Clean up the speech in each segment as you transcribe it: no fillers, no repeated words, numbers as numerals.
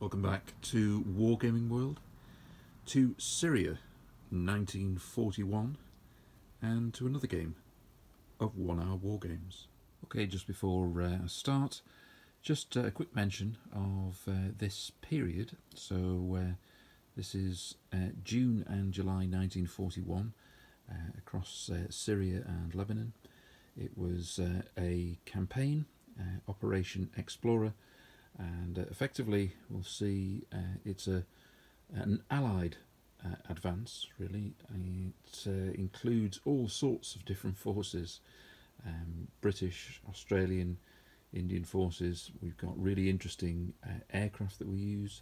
Welcome back to Wargaming World, to Syria 1941, and to another game of 1 Hour Wargames. Okay, just before I start, just a quick mention of this period. So this is June and July 1941 across Syria and Lebanon. It was a campaign, Operation Explorer, and effectively we'll see it's an allied advance, really. It includes all sorts of different forces, British, Australian, Indian forces. We've got really interesting aircraft that we use,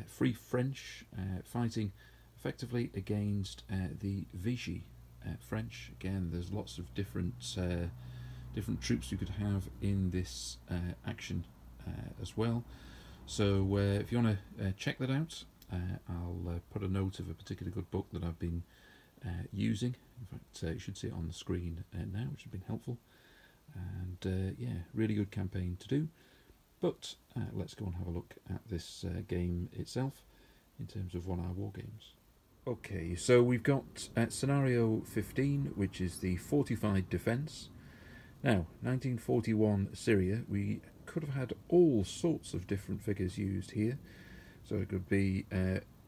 Free French fighting effectively against the Vichy French. Again, there's lots of different troops you could have in this action as well. So if you want to check that out, I'll put a note of a particular good book that I've been using. In fact, you should see it on the screen now, which has been helpful. And yeah, really good campaign to do. But let's go and have a look at this game itself in terms of 1 Hour Wargames. Okay, so we've got scenario 15, which is the fortified defence. Now, 1941 Syria, we could have had all sorts of different figures used here. So it could be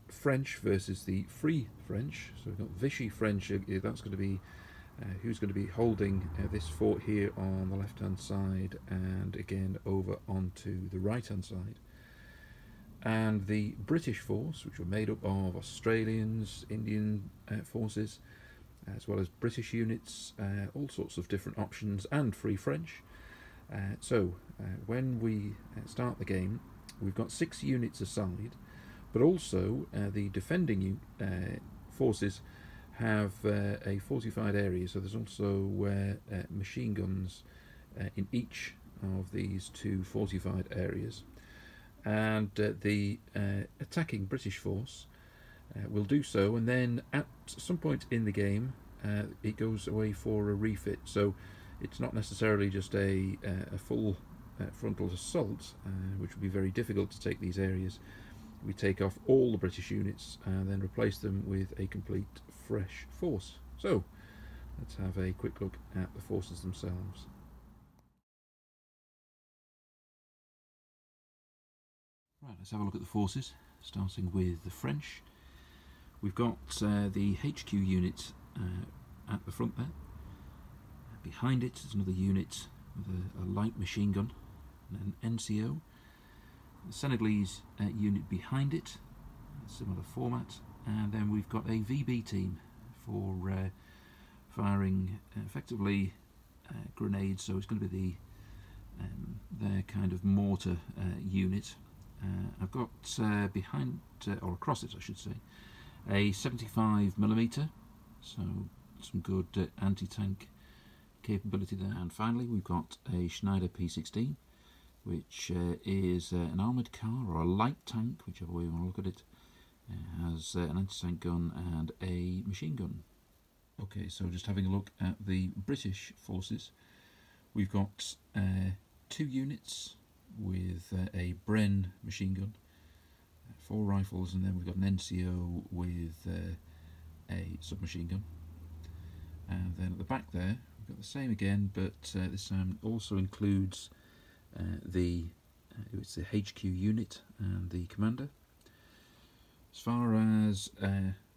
French versus the Free French. So we've got Vichy French, that's going to be who's going to be holding this fort here on the left hand side, and again over onto the right hand side. And the British force, which were made up of Australians, Indian forces, as well as British units, all sorts of different options, and Free French. So when we start the game, we've got 6 units aside, but also the defending forces have a fortified area, so there's also machine guns in each of these 2 fortified areas. And the attacking British force will do so, and then at some point in the game it goes away for a refit. So it's not necessarily just a full frontal assault, which would be very difficult to take these areas. We take off all the British units and then replace them with a complete fresh force. So let's have a quick look at the forces themselves. Right, let's have a look at the forces, starting with the French. We've got the HQ unit at the front there. Behind it is another unit with a light machine gun and an NCO. The Senegalese unit behind it, similar format. And then we've got a VB team for firing effectively grenades, so it's going to be their kind of mortar unit. I've got behind, or across it I should say, a 75mm, so some good anti-tank capability there. And finally we've got a Schneider P16, which is an armoured car or a light tank, whichever way you want to look at it. It has an anti-tank gun and a machine gun. Okay, so just having a look at the British forces, we've got 2 units with a Bren machine gun, 4 rifles, and then we've got an NCO with a submachine gun. And then at the back there we've got the same again, but this time also includes it's the HQ unit and the commander. As far as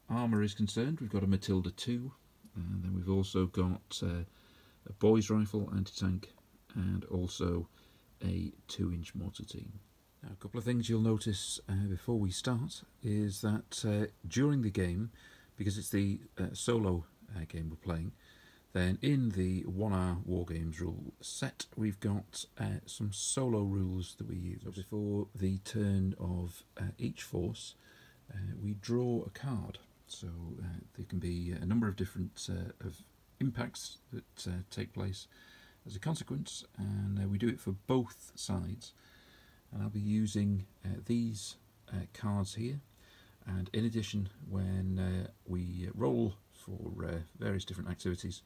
armour is concerned, we've got a Matilda 2, and then we've also got a boys rifle, anti-tank, and also a 2-inch mortar team. Now, a couple of things you'll notice before we start is that during the game, because it's the solo game we're playing, then in the 1 Hour Wargames rule set, we've got some solo rules that we use. So before the turn of each force, we draw a card. So there can be a number of different of impacts that take place as a consequence, and we do it for both sides. And I'll be using these cards here, and in addition, when we roll for various different activities,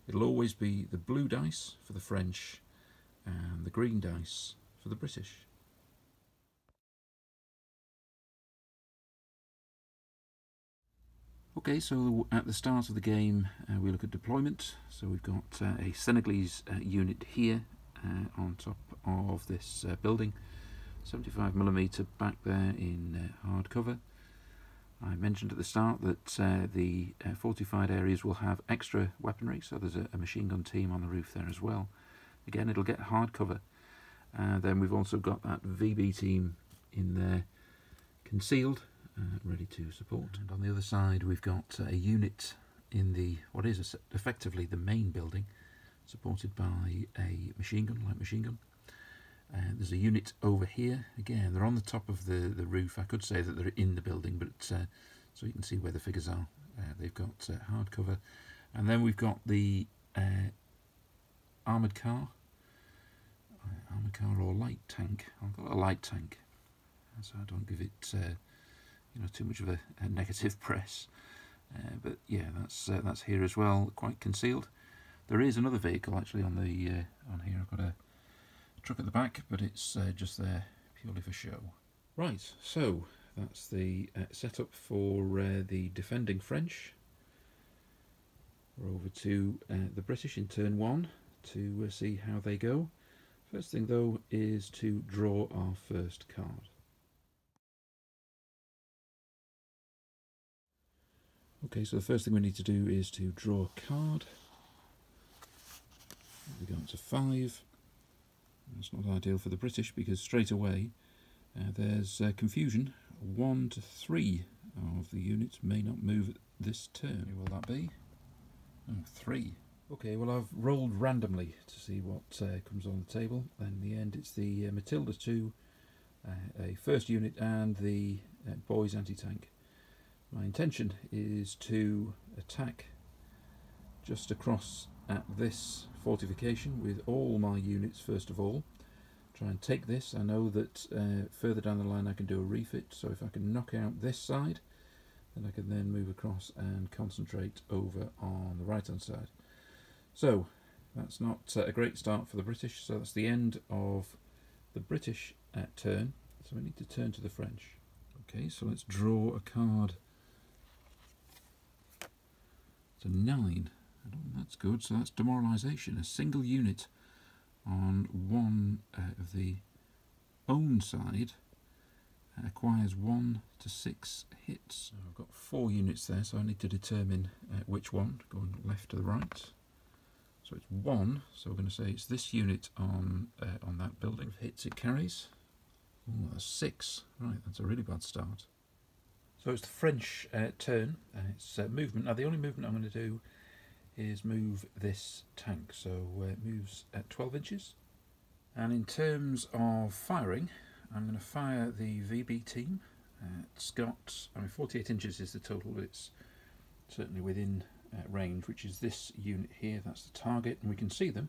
it'll always be the blue dice for the French and the green dice for the British. Okay, so at the start of the game we look at deployment. So we've got a Senegalese unit here on top of this building, 75mm back there in hard cover. I mentioned at the start that the fortified areas will have extra weaponry, so there's a machine gun team on the roof there as well. Again, it'll get hard cover. Then we've also got that VB team in there concealed, ready to support. And on the other side we've got a unit in the what is effectively the main building, supported by a machine gun, light machine gun. There's a unit over here. Again, they're on the top of the roof. I could say that they're in the building, but so you can see where the figures are. They've got hard cover. And then we've got the armoured car. Armoured car or light tank. I've got a light tank, so I don't give it too much of a negative press. But yeah, that's here as well, quite concealed. There is another vehicle actually on here. I've got a truck at the back, but it's just there purely for show. Right, so that's the setup for the defending French. We're over to the British in turn one to see how they go. First thing though is to draw our first card. Okay, so the first thing we need to do is to draw a card. We go up to 5. That's not ideal for the British because straight away there's confusion. 1 to 3 of the units may not move this turn. Who will that be? Oh, 3. Okay, well I've rolled randomly to see what comes on the table. And in the end it's the Matilda 2, a first unit, and the boys anti-tank. My intention is to attack just across at this fortification with all my units first of all. Try and take this. I know that further down the line I can do a refit, so if I can knock out this side, then I can then move across and concentrate over on the right hand side. So that's not a great start for the British, so that's the end of the British turn. So we need to turn to the French. Okay, so let's draw a card. It's a 9. That's good, so that's demoralisation. A single unit on one of the own side acquires 1 to 6 hits. So I've got 4 units there, so I need to determine which one, going left to the right. So it's 1, so we're going to say it's this unit on that building. Hits it carries. Oh, that's 6. Right, that's a really bad start. So it's the French turn, and it's movement. Now the only movement I'm going to do is move this tank, so it moves at 12 inches. And in terms of firing, I'm going to fire the VB team. It's got, 48 inches is the total, but it's certainly within range, which is this unit here. That's the target, and we can see them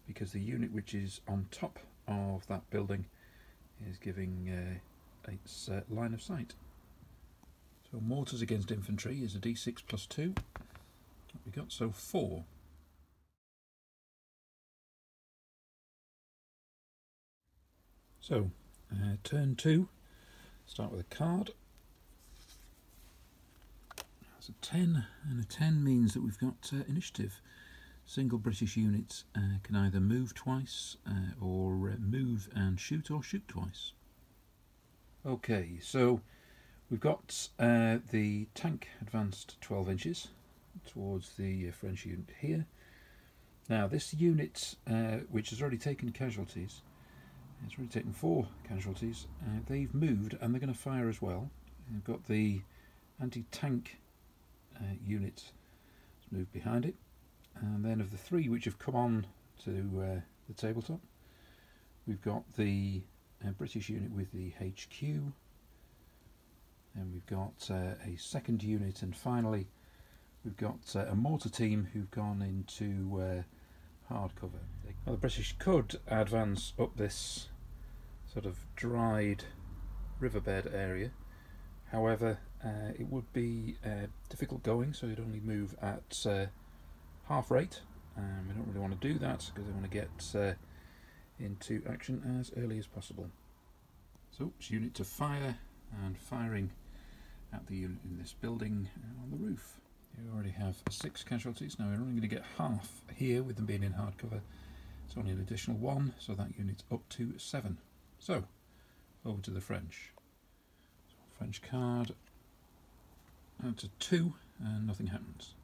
because the unit which is on top of that building is giving its line of sight. So mortars against infantry is a d6 plus 2. What we got? So 4. So turn 2. Start with a card. That's a 10, and a 10 means that we've got initiative. Single British unit can either move twice or move and shoot, or shoot twice. Okay, so we've got the tank advanced 12 inches towards the French unit here. Now this unit, which has already taken casualties, it's already taken 4 casualties, they've moved and they're going to fire as well. We've got the anti-tank unit that's moved behind it, and then of the 3 which have come on to the tabletop, we've got the British unit with the HQ, and we've got a second unit, and finally we've got a mortar team who've gone into hard cover. Well, the British could advance up this sort of dried riverbed area, however it would be difficult going, so you'd only move at half rate, and we don't really want to do that because we want to get into action as early as possible. So it's unit to fire, and firing at the unit in this building on the roof. You already have 6 casualties. Now we're only going to get half here with them being in hardcover. It's only an additional 1, so that unit's up to 7. So, over to the French. So, French card, out to 2, and nothing happens.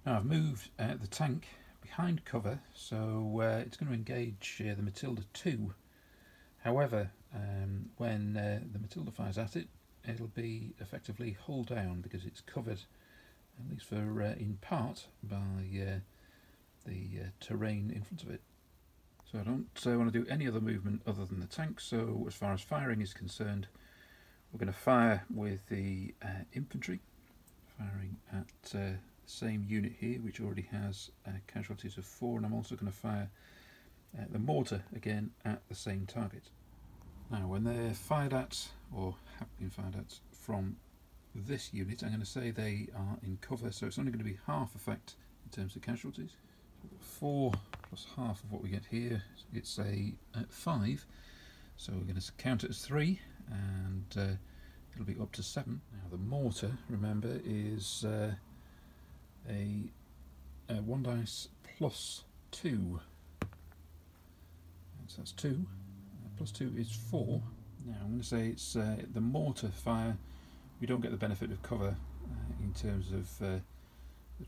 Now I've moved the tank behind cover, so it's going to engage the Matilda 2. However, when the Matilda fires at it, it'll be effectively hull down because it's covered, at least for in part, by the terrain in front of it. So I don't want to do any other movement other than the tank, so as far as firing is concerned, we're going to fire with the infantry, firing at the same unit here, which already has casualties of 4, and I'm also going to fire the mortar again at the same target. Now when they're fired at, or have been fired at from this unit, I'm going to say they are in cover, so it's only going to be half effect in terms of casualties. 4 plus half of what we get here, it's a 5, so we're going to count it as 3, and it'll be up to 7. Now the mortar, remember, is a 1 dice plus 2, so that's 2, plus 2 is 4. Now I'm going to say it's the mortar fire, we don't get the benefit of cover in terms of the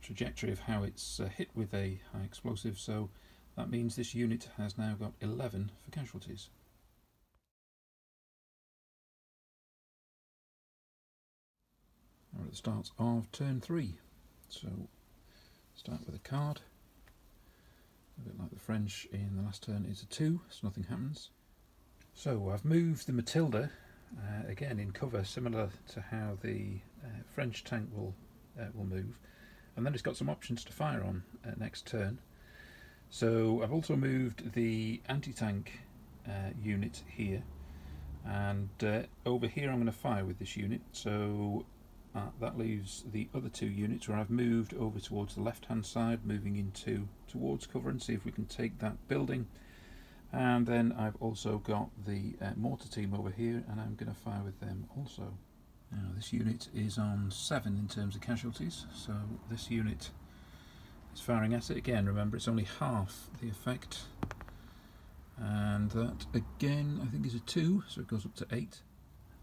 trajectory of how it's hit with a high explosive, so that means this unit has now got 11 for casualties. We're at the start of turn 3, so start with a card, a bit like the French in the last turn, it's a 2, so nothing happens. So I've moved the Matilda again in cover, similar to how the French tank will move, and then it's got some options to fire on next turn. So I've also moved the anti-tank unit here, and over here I'm going to fire with this unit, so that leaves the other 2 units where I've moved over towards the left hand side, moving towards cover, and see if we can take that building. And then I've also got the mortar team over here, and I'm going to fire with them also. Now this unit is on 7 in terms of casualties, so this unit is firing at it. Again, remember, it's only half the effect, and that again I think is a 2, so it goes up to 8.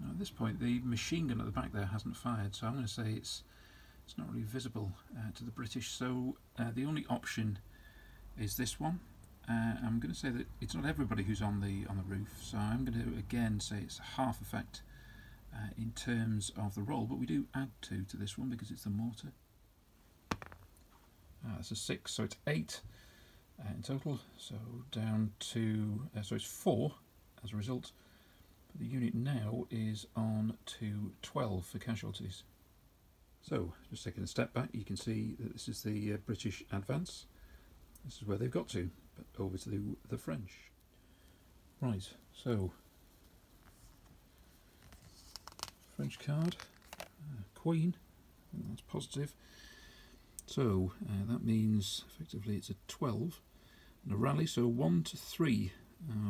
Now at this point the machine gun at the back there hasn't fired, so I'm going to say it's not really visible to the British, so the only option is this one. I'm going to say that it's not everybody who's on the roof, so I'm going to again say it's half effect in terms of the roll, but we do add 2 to this one because it's the mortar. That's a 6, so it's 8 in total, so down to so it's 4 as a result. But the unit now is on to 12 for casualties. So just taking a step back, you can see that this is the British advance. This is where they've got to, but over to the French. Right, so French card, Queen, that's positive. So that means effectively it's a 12 and a rally, so 1 to 3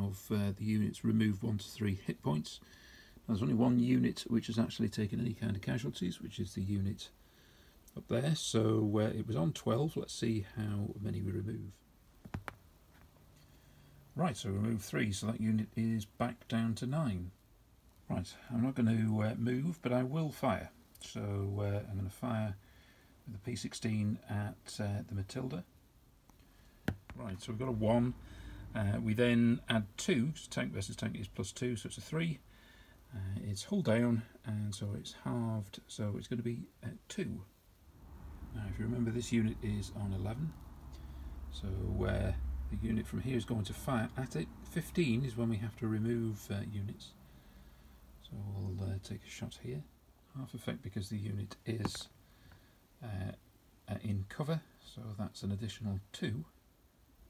of the units remove 1 to 3 hit points. Now, there's only 1 unit which has actually taken any kind of casualties, which is the unit up there, so it was on 12. Let's see how many we remove. Right, so we remove 3, so that unit is back down to 9. Right, I'm not going to move, but I will fire. So I'm going to fire with the P16 at the Matilda. Right, so we've got a 1. We then add 2, because tank versus tank is plus 2, so it's a 3. It's hull down, and so it's halved, so it's going to be 2. Now, if you remember, this unit is on 11, so the unit from here is going to fire at it. 15 is when we have to remove units. So we'll take a shot here. Half effect because the unit is in cover, so that's an additional 2.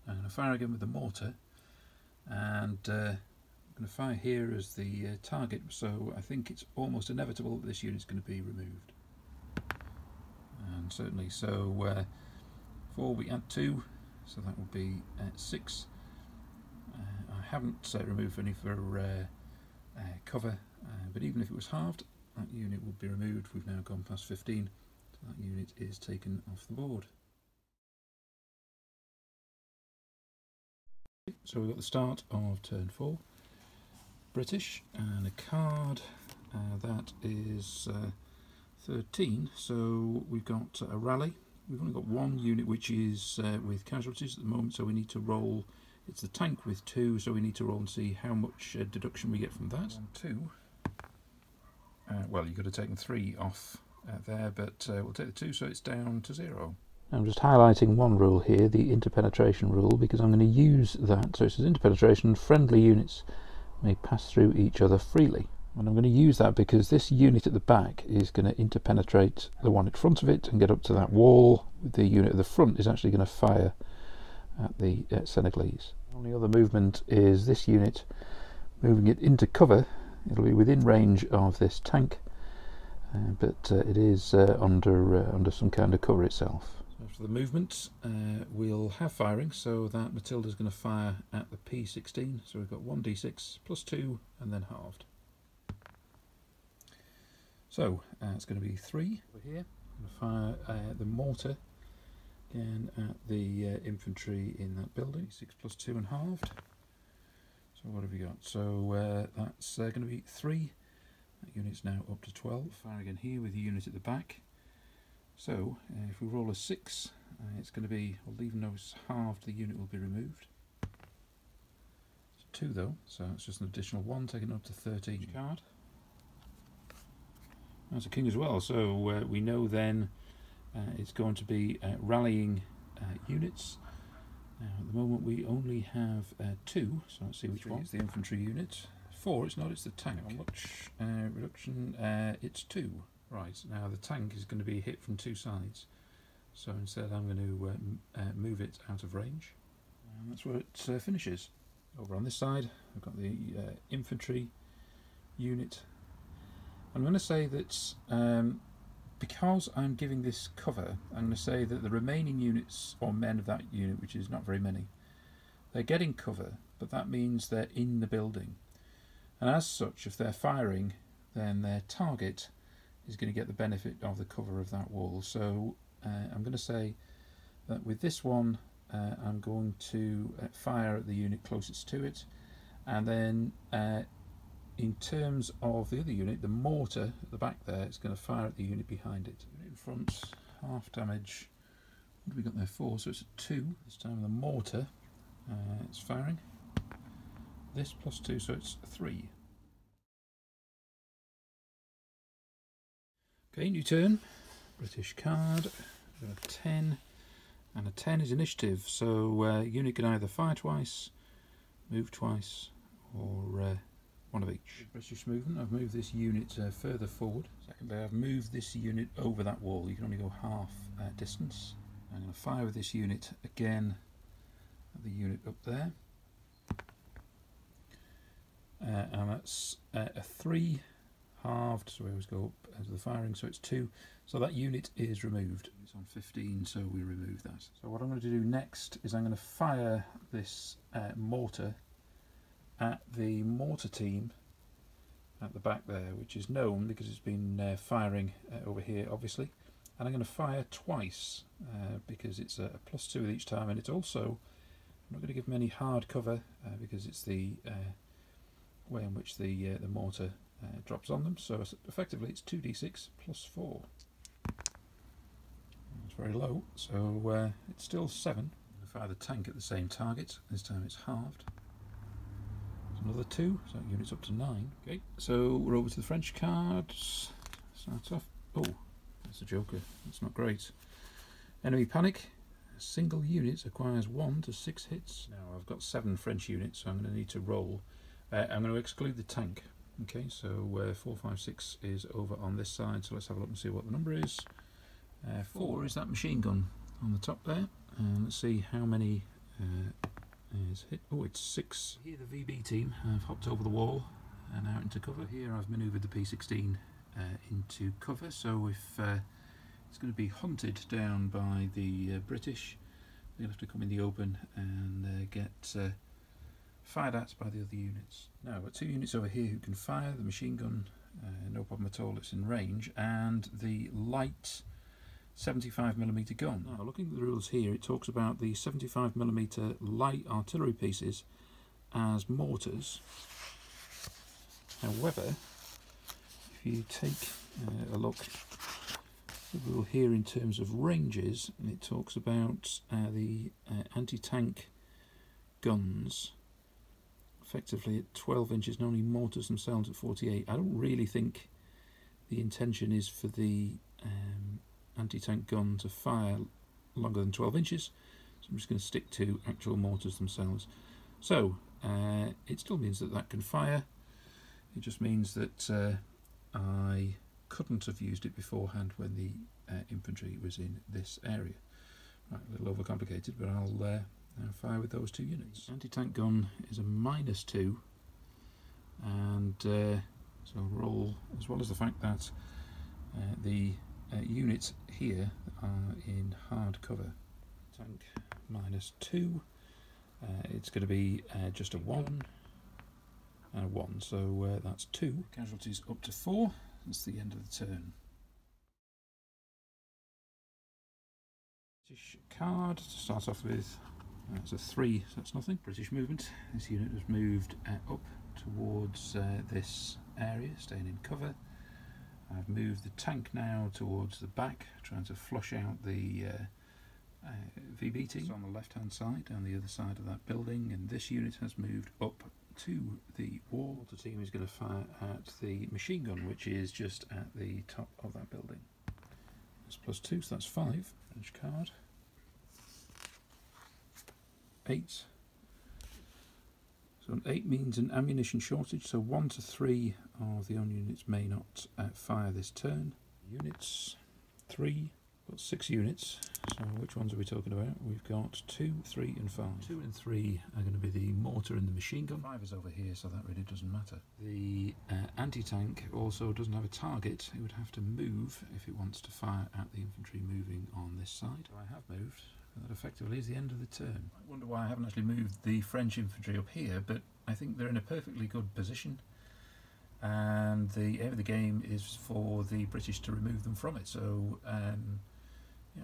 I'm going to fire again with the mortar, and I'm going to fire here as the target, so I think it's almost inevitable that this unit's going to be removed. And certainly, so 4 we add 2, so that will be 6. I haven't removed any for cover, but even if it was halved, that unit will be removed. We've now gone past 15, so that unit is taken off the board. So we've got the start of turn 4, British, and a card that is 13, so we've got a rally. We've only got one unit which is with casualties at the moment, so we need to roll. It's the tank with 2, so we need to roll and see how much deduction we get from that. 2. Well, you've got to take the 3 off there, but we'll take the 2, so it's down to 0. I'm just highlighting one rule here, the interpenetration rule, because I'm going to use that. So it says interpenetration, friendly units may pass through each other freely. And I'm going to use that because this unit at the back is going to interpenetrate the one in front of it and get up to that wall. The unit at the front is actually going to fire at the Senegalese. The only other movement is this unit moving it into cover. It'll be within range of this tank, but it is under some kind of cover itself. So for the movement, we'll have firing, so that Matilda's going to fire at the P16. So we've got 1d6 plus 2 and then halved. So it's going to be 3 over here. I'm going to fire the mortar again at the infantry in that building. 6 plus 2 and halved. So what have we got? So that's going to be 3. That unit's now up to 12. Fire again here with the unit at the back. So if we roll a 6, it's going to be, well, even though it's halved, the unit will be removed. It's 2 though, so it's just an additional 1, taking it up to 13. Card. That's a king as well, so we know then it's going to be rallying units. Now at the moment we only have 2, so let's see which one. It's the infantry unit. 4, it's not, it's the tank. How much reduction? It's 2. Right, now the tank is going to be hit from 2 sides, so instead I'm going to move it out of range, and that's where it finishes. Over on this side I've got the infantry unit. I'm going to say that because I'm giving this cover, I'm going to say that the remaining units or men of that unit, which is not very many, they're getting cover, but that means they're in the building, and as such if they're firing then their target is going to get the benefit of the cover of that wall. So I'm going to say that with this one I'm going to fire at the unit closest to it, and then in terms of the other unit, the mortar at the back there, it's going to fire at the unit behind it. In front, half damage. What have we got there? 4, so it's a 2. This time the mortar, it's firing. This plus 2, so it's 3. Okay, new turn. British card. We've got a 10, and a 10 is initiative. So unit can either fire twice, move twice, or one of each. British movement. I've moved this unit further forward. Secondly, I've moved this unit over that wall. You can only go half distance. I'm going to fire with this unit again at the unit up there. And that's a 3 halved, so we always go up as the firing, so it's 2. So that unit is removed. It's on 15, so we remove that. So what I'm going to do next is I'm going to fire this mortar at the mortar team at the back there, which is known because it's been firing over here obviously, and I'm going to fire twice because it's a plus 2 with each time, and it's also, I'm not going to give them any hard cover because it's the way in which the mortar drops on them, so effectively it's 2d6 plus 4. It's very low, so it's still 7. I'm going to fire the tank at the same target. This time it's halved. Another 2, so that unit's up to 9. Okay, so we're over to the French cards. Starts off. Oh, that's a joker. That's not great. Enemy panic. A single unit acquires 1 to 6 hits. Now I've got 7 French units, so I'm going to need to roll. I'm going to exclude the tank. Okay, so 4, 5, 6 is over on this side. So let's have a look and see what the number is. 4 is that machine gun on the top there, and let's see how many. Is hit. Oh, it's 6. Here the VB team have hopped over the wall and out into cover. Here I've manoeuvred the P16 into cover, so if it's going to be hunted down by the British, they're going to have to come in the open and get fired at by the other units. Now I've got 2 units over here who can fire. The machine gun no problem at all, it's in range, and the light 75mm gun. Now, looking at the rules here, it talks about the 75mm light artillery pieces as mortars. However, if you take a look at the rule here in terms of ranges, it talks about the anti-tank guns effectively at 12 inches and only mortars themselves at 48. I don't really think the intention is for the anti-tank gun to fire longer than 12 inches, so I'm just going to stick to actual mortars themselves. So it still means that that can fire. It just means that I couldn't have used it beforehand when the infantry was in this area. Right, a little overcomplicated, but I'll fire with those two units. Anti-tank gun is a -2, and so roll, as well as the fact that the units here are in hard cover. Tank -2, it's going to be just a 1 and a 1, so that's 2. Casualties up to 4, that's the end of the turn. British card to start off with. That's a 3, so that's nothing. British movement. This unit has moved up towards this area, staying in cover. I've moved the tank now towards the back, trying to flush out the VB team. It's on the left hand side, down the other side of that building, and this unit has moved up to the wall. The team is going to fire at the machine gun, which is just at the top of that building. That's +2, so that's 5. French card. 8. So an 8 means an ammunition shortage, so 1 to 3 of the only units may not fire this turn. Units 3, got 6 units, so which ones are we talking about? We've got 2, 3 and 5. 2 and 3 are going to be the mortar and the machine gun. 5 is over here, so that really doesn't matter. The anti-tank also doesn't have a target. It would have to move if it wants to fire at the infantry moving on this side. So I have moved. That effectively is the end of the turn. I wonder why I haven't actually moved the French infantry up here, but I think they're in a perfectly good position, and the aim of the game is for the British to remove them from it, so yeah,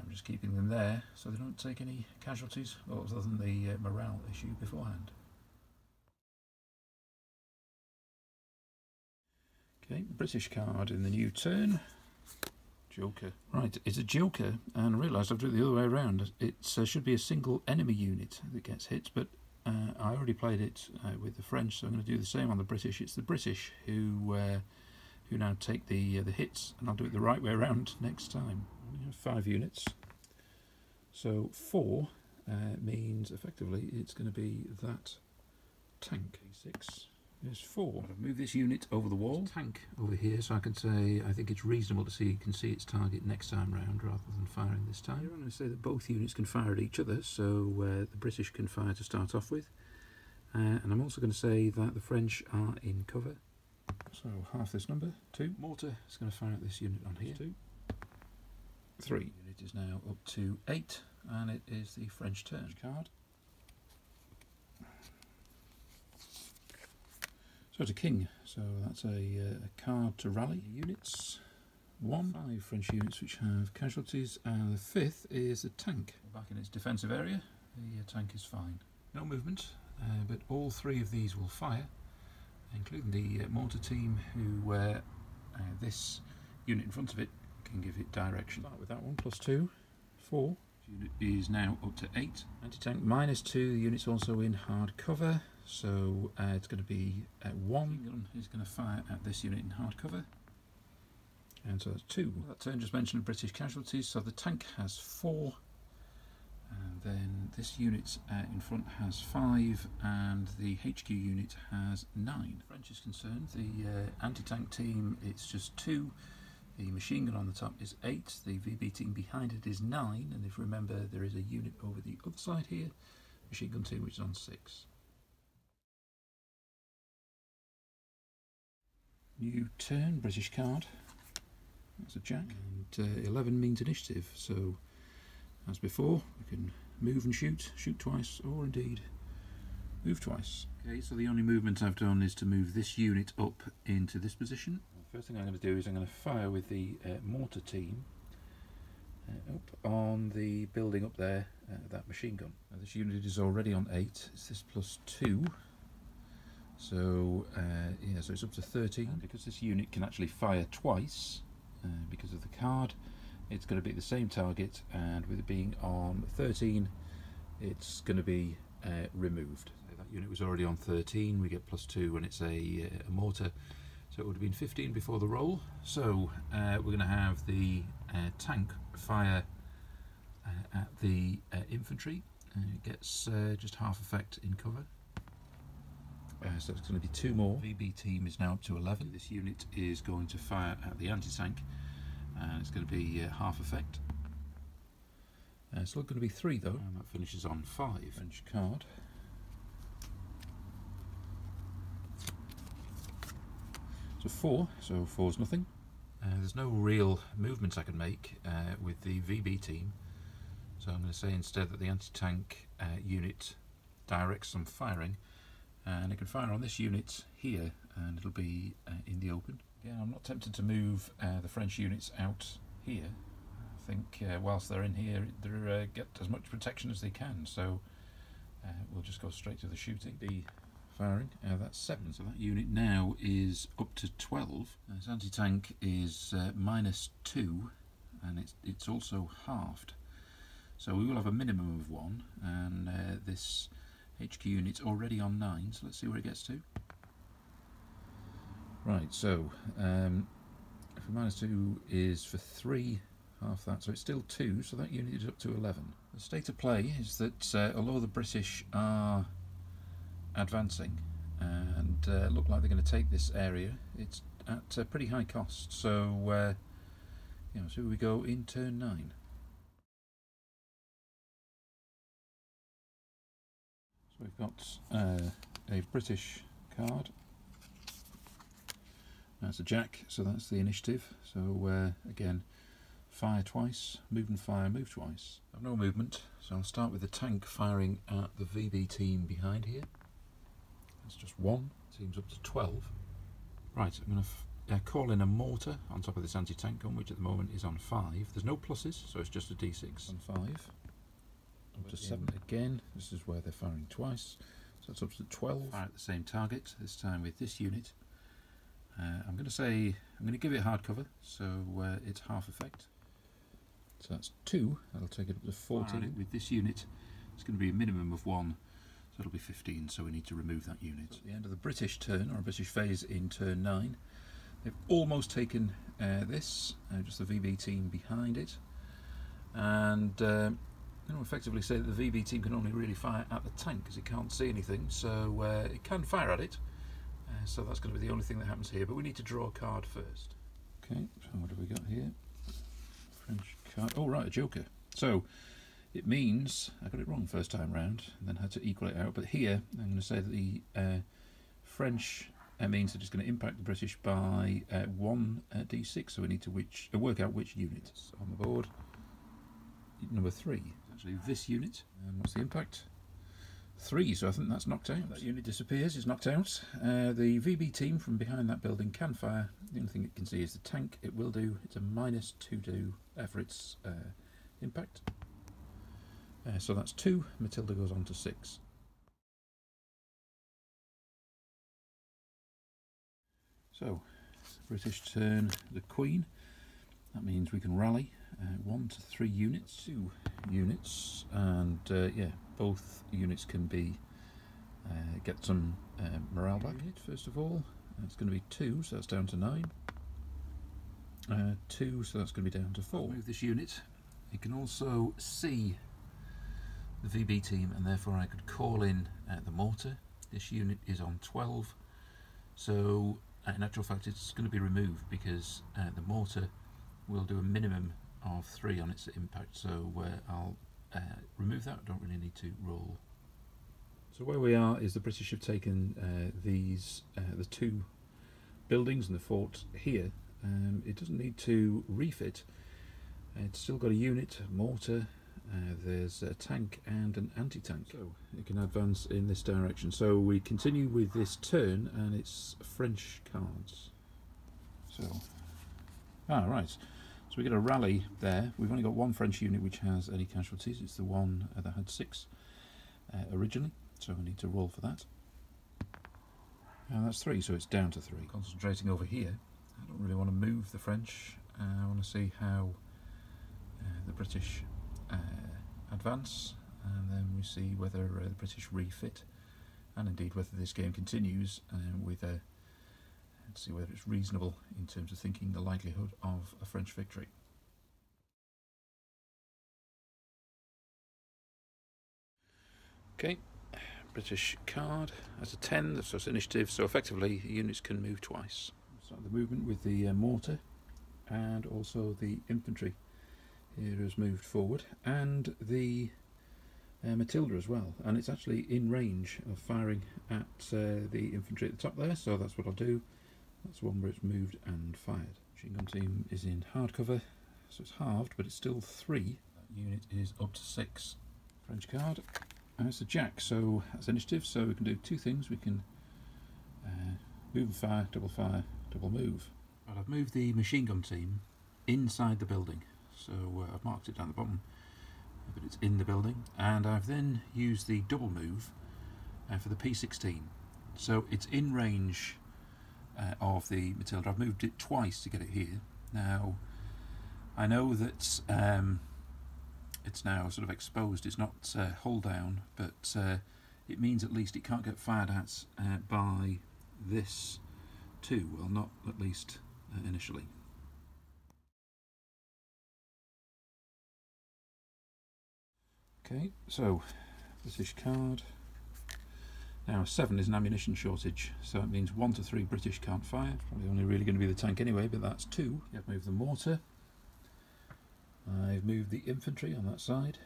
I'm just keeping them there so they don't take any casualties, other than the morale issue beforehand. Okay, British card in the new turn. Joker. Right, it's a Joker, and I realised I've done it the other way around. It should be a single enemy unit that gets hit, but I already played it with the French, so I'm going to do the same on the British. It's the British who now take the hits, and I'll do it the right way around next time. We have 5 units, so 4 means effectively it's going to be that tank. 6 is 4. I've moved this unit over the wall. Tank over here, so I can say I think it's reasonable to see you can see its target next time round rather than firing this time. I'm going to say that both units can fire at each other, so the British can fire to start off with, and I'm also going to say that the French are in cover. So half this number, 2. Mortar is going to fire at this unit on here. 2. 3. The unit is now up to 8, and it is the French turn. Card. So it's a king, so that's a card to rally. Units 1, 5 French units which have casualties, and the 5th is the tank. Back in its defensive area, the tank is fine. No movement, but all 3 of these will fire, including the mortar team, who this unit in front of it can give it direction. Start with that one, +2, 4. Unit is now up to 8. Anti-tank -2, the unit's also in hard cover, so it's going to be 1. Gun is going to fire at this unit in hard cover, and so that's 2. That turn just mentioned British casualties, so the tank has 4, and then this unit in front has 5, and the HQ unit has 9. French is concerned, the anti-tank team, it's just 2. The machine gun on the top is 8, the VB team behind it is 9, and if you remember there is a unit over the other side here, machine gun team, which is on 6. New turn, British card, that's a jack, and 11 means initiative, so as before we can move and shoot twice, or indeed move twice. Okay, so the only movement I've done is to move this unit up into this position. First thing I'm going to do is I'm going to fire with the mortar team up on the building up there, that machine gun. Now this unit is already on 8, it's this plus 2, so yeah, so it's up to 13. And because this unit can actually fire twice, because of the card, it's going to be the same target, and with it being on 13, it's going to be removed. So that unit was already on 13, we get plus 2 when it's a mortar, so it would have been 15 before the roll. So we're going to have the tank fire at the infantry. It gets just half effect in cover. So it's going to be 2 more. VB team is now up to 11. This unit is going to fire at the anti-tank, and it's going to be half effect. It's not going to be 3 though, and that finishes on 5. French card. So 4, so 4's nothing. There's no real movements I can make with the VB team, so I'm going to say instead that the anti-tank unit directs some firing, and it can fire on this unit here, and it'll be in the open. Yeah, I'm not tempted to move the French units out here. I think whilst they're in here, they get as much protection as they can, so we'll just go straight to the shooting. The firing, that's 7, so that unit now is up to 12. This anti-tank is -2, and it's also halved, so we will have a minimum of 1, and this HQ unit's already on 9, so let's see where it gets to. Right, so if a -2 is for 3, half that, so it's still 2, so that unit is up to 11. The state of play is that although the British are advancing and look like they're going to take this area, it's at a pretty high cost, so you know, so we go in turn 9. So we've got a British card. That's a jack, so that's the initiative. So again, fire twice, move and fire, move twice. I've no movement, so I'll start with the tank firing at the VB team behind here. That's just 1, team's up to 12. Right, I'm going to call in a mortar on top of this anti-tank gun, which at the moment is on 5. There's no pluses, so it's just a D6 on 5. Up to 7 again, this is where they're firing twice, so that's up to 12. Fire at the same target, this time with this unit. I'm going to give it hard cover, so it's half effect. So that's 2, that'll take it up to 14. With this unit, it's going to be a minimum of 1, so it'll be 15, so we need to remove that unit. At the end of the British turn, or British phase in turn 9, they've almost taken this, just the VB team behind it, and you know, effectively say that the VB team can only really fire at the tank because it can't see anything, so it can fire at it. So that's going to be the only thing that happens here, but we need to draw a card first. Okay, so what have we got here? French card. Oh right, a joker. So it means I got it wrong first time round, and then had to equal it out. But here I'm going to say that the French means that it's going to impact the British by 1 d6. So we need to work out which unit is on the board. Number 3. Actually, this unit. And what's the impact? 3, so I think that's knocked out. That unit disappears, it's knocked out. The VB team from behind that building can fire. The only thing it can see is the tank. It will do. It's a -2 for its impact. So that's 2. Matilda goes on to 6. So, British turn, the Queen. That means we can rally 1 to 3 units, 2 units, and yeah, both units can be get some morale back. First of all, it's going to be 2, so that's down to 9. 2, so that's going to be down to 4. I'll move this unit. It can also see the VB team, and therefore I could call in the mortar. This unit is on 12, so in actual fact it's going to be removed because the mortar will do a minimum of 3 on its impact, so I'll remove that. I don't really need to roll. So where we are is the British have taken the 2 buildings and the fort here. It doesn't need to refit. It's still got a unit, a mortar, there's a tank and an anti-tank, so it can advance in this direction. So we continue with this turn, and it's French cards. So, right. So we get a rally there. We've only got one French unit which has any casualties. It's the one that had 6 originally, so we need to roll for that. And that's 3, so it's down to 3. Concentrating over here, I don't really want to move the French. I want to see how the British advance, and then we see whether the British refit, and indeed whether this game continues with to see whether it's reasonable in terms of thinking the likelihood of a French victory. Okay, British card as a 10, that's its initiative, so effectively units can move twice. Start the movement with the mortar, and also the infantry here has moved forward, and the Matilda as well, and it's actually in range of firing at the infantry at the top there, so that's what I'll do. That's one where it's moved and fired. Machine gun team is in hardcover, so it's halved, but it's still 3. That unit is up to 6. French card, and it's a jack, so that's initiative, so we can do 2 things. We can move and fire, double move. Right, I've moved the machine gun team inside the building, so I've marked it down the bottom, but it's in the building, and I've then used the double move for the P16, so it's in range of the Matilda. I've moved it twice to get it here. Now I know that it's now sort of exposed, it's not hull down, but it means at least it can't get fired at by this too, well, not at least initially. Okay, so British card. Now 7 is an ammunition shortage, so it means 1 to 3 British can't fire. Probably only really going to be the tank anyway, but that's 2. I've moved the mortar. I've moved the infantry on that side.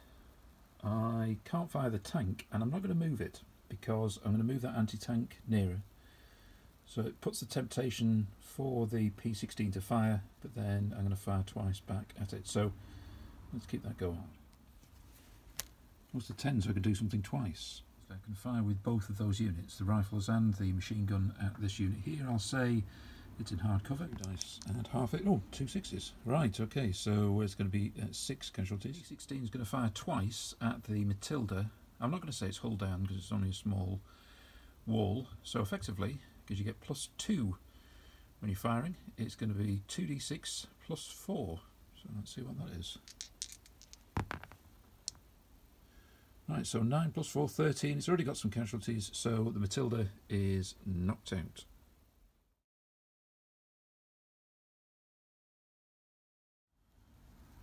I can't fire the tank, and I'm not going to move it because I'm going to move that anti-tank nearer. So it puts the temptation for the P16 to fire, but then I'm going to fire twice back at it. So let's keep that going. What's the 10, so I can do something twice? So I can fire with both of those units, the rifles and the machine gun at this unit here. I'll say it's in hard cover. Dice and half it. Oh, 2 6s. Right, okay, so it's going to be 6 casualties. P16 is going to fire twice at the Matilda. I'm not going to say it's hull down because it's only a small wall. So effectively, because you get +2 when you're firing, it's going to be 2d6 plus 4. So let's see what that is. Right, so 9 plus 4, 13. It's already got some casualties, so the Matilda is knocked out.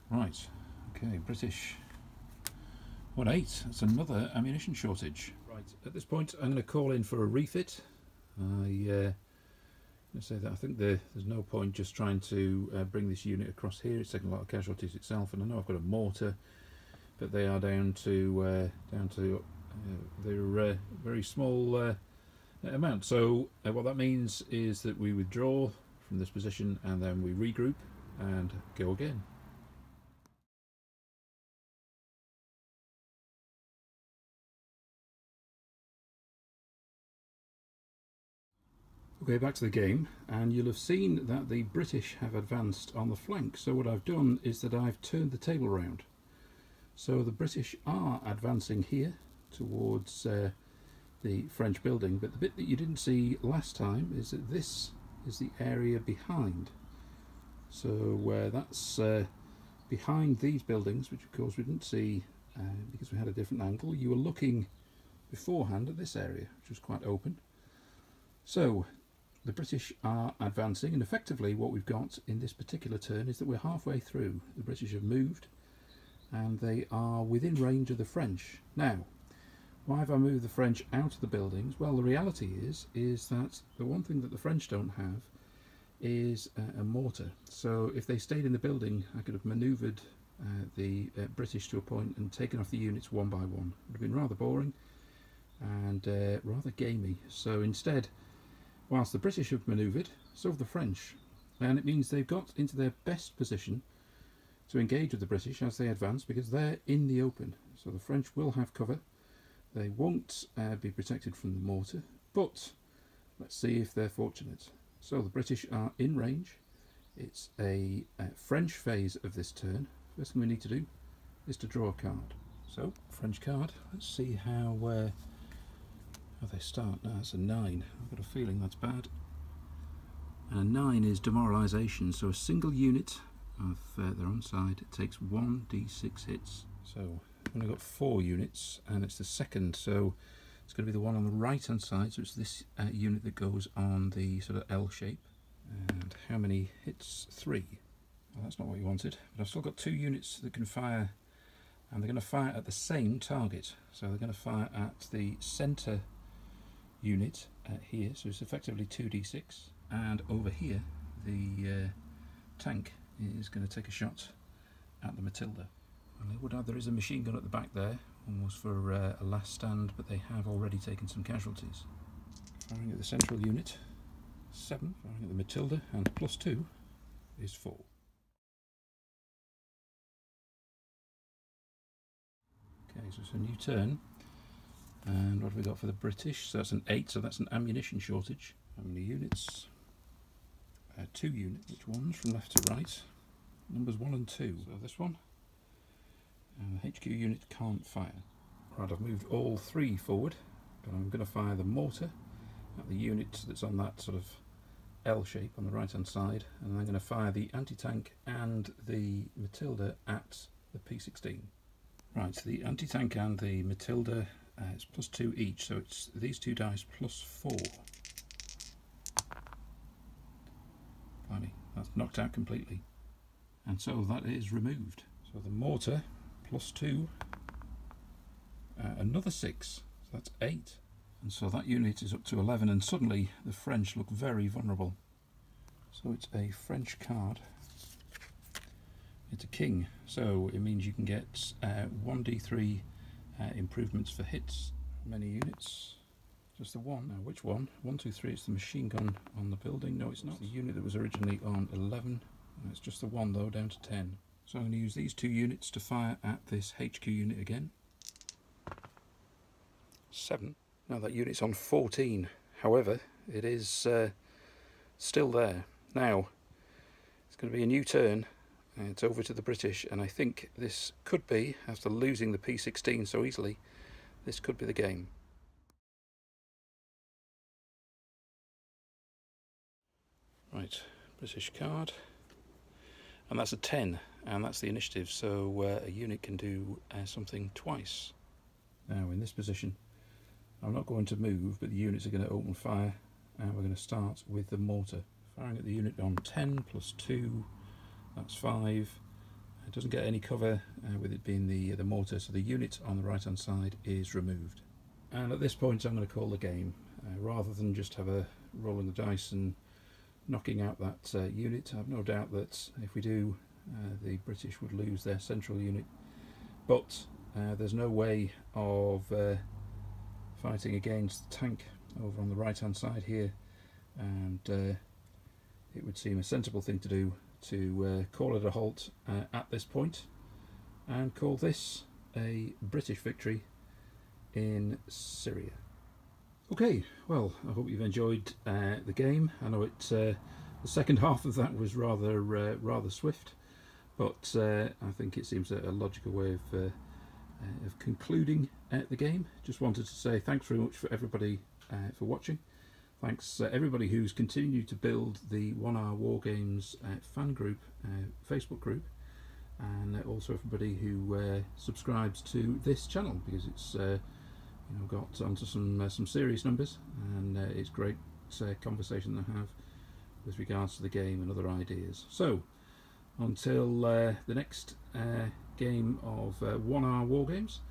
Right, okay, British 1-8. That's another ammunition shortage. Right, at this point I'm going to call in for a refit. I'm going to say that I think there's no point just trying to bring this unit across here. It's taking a lot of casualties itself, and I know I've got a mortar, but they are down to their very small amount. So what that means is that we withdraw from this position and then we regroup and go again. Okay, back to the game, and you'll have seen that the British have advanced on the flank. So what I've done is that I've turned the table around. So the British are advancing here towards the French building, but the bit that you didn't see last time is that this is the area behind. So that's behind these buildings, which of course we didn't see because we had a different angle. You were looking beforehand at this area, which was quite open. So the British are advancing, and effectively what we've got in this particular turn is that we're halfway through. The British have moved and they are within range of the French. Now, why have I moved the French out of the buildings? Well, the reality is that the one thing that the French don't have is a mortar. So if they stayed in the building, I could have manoeuvred the British to a point and taken off the units one by one. It would have been rather boring and rather gamey. So instead, whilst the British have manoeuvred, so have the French. And it means they've got into their best position to engage with the British as they advance, because they're in the open. So the French will have cover. They won't be protected from the mortar, but let's see if they're fortunate. So the British are in range. It's a French phase of this turn. First thing we need to do is to draw a card. So, French card. Let's see how they start. No, that's a 9. I've got a feeling that's bad. And a 9 is demoralisation, so a single unit of their own side takes 1d6 hits. So I've only got 4 units, and it's the second, so it's going to be the one on the right hand side, so it's this unit that goes on the sort of L shape. And how many hits? 3. Well, that's not what you wanted, but I've still got 2 units that can fire, and they're going to fire at the same target. So they're going to fire at the centre unit here, so it's effectively 2d6, and over here the tank is going to take a shot at the Matilda. And I would add there is a machine gun at the back there, almost for a last stand, but they have already taken some casualties. Firing at the central unit, 7. Firing at the Matilda, and +2 is 4. Okay, so it's a new turn. And what have we got for the British? So that's an 8, so that's an ammunition shortage. How many units? 2 units. Which ones from left to right? Numbers 1 and 2. So this one. And the HQ unit can't fire. Right, I've moved all 3 forward, but I'm going to fire the mortar at the unit that's on that sort of L shape on the right hand side, and I'm going to fire the anti-tank and the Matilda at the P16. Right, so the anti-tank and the Matilda, it's +2 each, so it's these 2 dice +4. Blimey, that's knocked out completely. And so that is removed. So the mortar, +2, another 6, so that's 8. And so that unit is up to 11, and suddenly the French look very vulnerable. So it's a French card. It's a king, so it means you can get 1d3 improvements for hits. How many units? Just the 1. Now which one? 1, 2, 3, it's the machine gun on the building. No, it's not. It's the unit that was originally on 11. It's just the 1 though, down to 10. So I'm going to use these 2 units to fire at this HQ unit again. 7. Now that unit's on 14. However, it is still there. Now, it's going to be a new turn. It's over to the British, and I think this could be, after losing the P16 so easily, this could be the game. Right, British card, and that's a 10, and that's the initiative, so a unit can do something twice. Now in this position, I'm not going to move, but the units are going to open fire, and we're going to start with the mortar. Firing at the unit on 10 +2, that's 5. It doesn't get any cover with it being the mortar, so the unit on the right hand side is removed. And at this point I'm going to call the game, rather than just have a roll of the dice and knocking out that unit. I've no doubt that if we do, the British would lose their central unit, but there's no way of fighting against the tank over on the right hand side here, and it would seem a sensible thing to do to call it a halt at this point and call this a British victory in Syria. Okay, well, I hope you've enjoyed the game. I know the second half of that was rather swift, but I think it seems a logical way of concluding the game. Just wanted to say thanks very much for everybody for watching. Thanks everybody who's continued to build the 1 Hour Wargames fan group, Facebook group, and also everybody who subscribes to this channel, because it's got onto some serious numbers, and it's great conversation to have with regards to the game and other ideas. So until the next game of 1 Hour Wargames,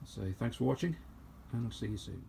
I'll say thanks for watching, and I'll see you soon.